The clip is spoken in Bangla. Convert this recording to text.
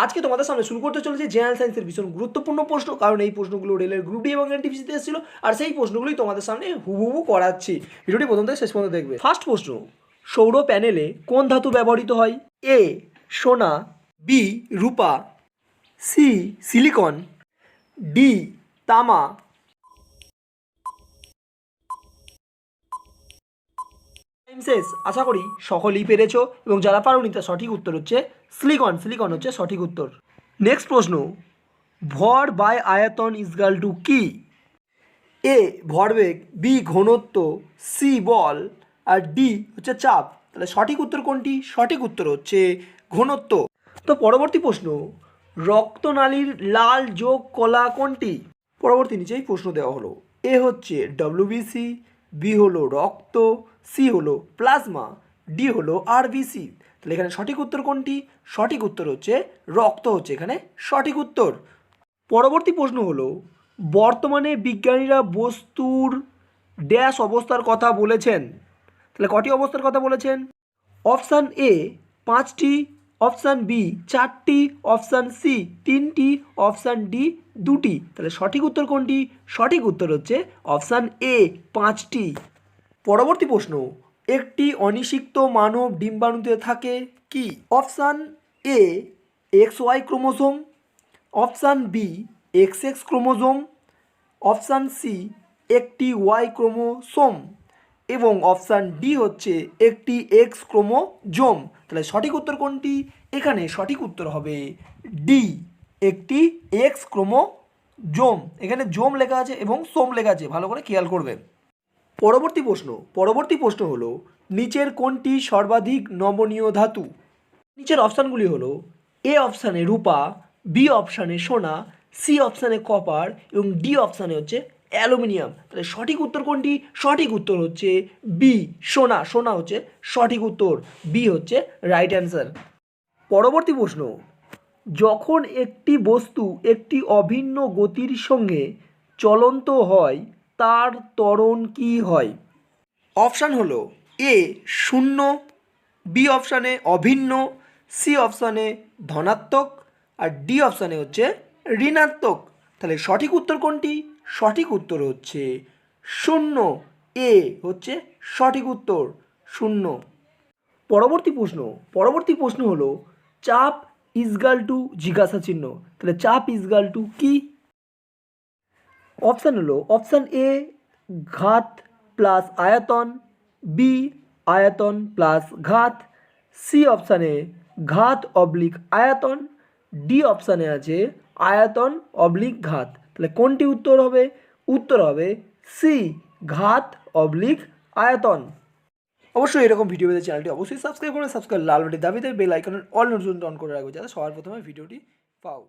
আজকে তোমাদের সামনে শুরু করতে চলেছে জেনারেল সায়েন্সের ভীষণ গুরুত্বপূর্ণ প্রশ্ন, কারণ এই প্রশ্নগুলো রেলের গ্রুপ ডি এবং এনটিপিসিতে এসেছিল, আর সেই প্রশ্নগুলোই তোমাদের সামনে হুবহু করাচ্ছি। ভিডিওটি প্রথম থেকে শেষ পর্যন্ত দেখবে। ফার্স্ট প্রশ্ন, সৌর প্যানেলে কোন ধাতু ব্যবহৃত হয়? এ সোনা, বি রূপা, সি সিলিকন, ডি তামা। শেষ। আশা করি সকলেই পেরেছো, এবং যারা পারোনি তার সঠিক উত্তর হচ্ছে সিলিকন। সিলিকন হচ্ছে সঠিক উত্তর। নেক্সট প্রশ্ন, ভর বাই আয়তন ইজগাল টু কি? এ ভরবেগ, বি ঘনত্ব, সি বল, আর ডি হচ্ছে চাপ। তাহলে সঠিক উত্তর কোনটি? সঠিক উত্তর হচ্ছে ঘনত্ব। তো পরবর্তী প্রশ্ন, রক্তনালীর লাল যোগ কলা কোনটি? পরবর্তী নিচেই প্রশ্ন দেওয়া হলো। এ হচ্ছে ডব্লিউবিসি, বি হলো রক্ত, সি হলো প্লাজমা, ডি হলো আরবিসি। তাহলে এখানে সঠিক উত্তর কোনটি? সঠিক উত্তর হচ্ছে রক্ত হচ্ছে এখানে সঠিক উত্তর। পরবর্তী প্রশ্ন হলো, বর্তমানে বিজ্ঞানীরা বস্তুর ড্যাশ অবস্থার কথা বলেছেন? তাহলে কটি অবস্থার কথা বলেছেন? অপশান এ 5টি, অপশান বি 4টি, অপশান সি 3টি, অপশান ডি 2টি। তাহলে সঠিক উত্তর কোনটি? সঠিক উত্তর হচ্ছে অপশান এ 5টি। পরবর্তী প্রশ্ন, একটি অনিষিক্ত মানব ডিম্বাণুতে থাকে কি? Option A XY chromosome, option B XX chromosome, option C একটি Y ক্রোমোসোম, এবং অপশান ডি হচ্ছে একটি X ক্রোমোজোম। তাহলে সঠিক উত্তর কোনটি? এখানে সঠিক উত্তর হবে ডি, একটি X ক্রোমোজোম। এখানে জোম লেখা আছে এবং সোম লেখা আছে, ভালো করে খেয়াল করবেন। পরবর্তী প্রশ্ন হলো, নিচের কোনটি সর্বাধিক নমনীয় ধাতু? নিচের অপশানগুলি হলো, এ অপশানে রূপা, বি অপশানে সোনা, সি অপশানে কপার, এবং ডি অপশানে হচ্ছে অ্যালুমিনিয়াম। তাহলে সঠিক উত্তর কোনটি? সঠিক উত্তর হচ্ছে বি, সোনা। সোনা হচ্ছে সঠিক উত্তর, বি হচ্ছে রাইট অ্যান্সার। পরবর্তী প্রশ্ন, যখন একটি বস্তু একটি অভিন্ন গতির সঙ্গে চলন্ত হয় তার ত্বরণ কি হয়? অপশান হলো, এ 0, বি অপশানে অভিন্ন, সি অপশানে ধনাত্মক, আর ডি অপশানে হচ্ছে ঋণাত্মক। তাহলে সঠিক উত্তর কোনটি? সঠিক উত্তর হচ্ছে 0, এ হচ্ছে সঠিক উত্তর 0। পরবর্তী প্রশ্ন হলো, চাপ ইজগাল টু জিজ্ঞাসা চিহ্ন। তাহলে চাপ ইজগাল টু কি? অপশান হলো, অপশান এ ঘাত প্লাস আয়তন, বি আয়তন প্লাস ঘাত, সি অপশানে ঘাত অবলিক আয়তন, ডি অপশানে আছে আয়তন অবলিক ঘাত। তাহলে কোনটি উত্তর হবে? উত্তর হবে সি, ঘাত অবলিক আয়তন। অবশ্যই এরকম ভিডিও পেতে চ্যানেলটি অবশ্যই সাবস্ক্রাইব করবে। সাবস্ক্রাইব লাল বাটন দাবিতে বেল আইকনের অল নোটিফিকেশন অন করে রাখবে, যাতে সবার প্রথমে ভিডিওটি পাও।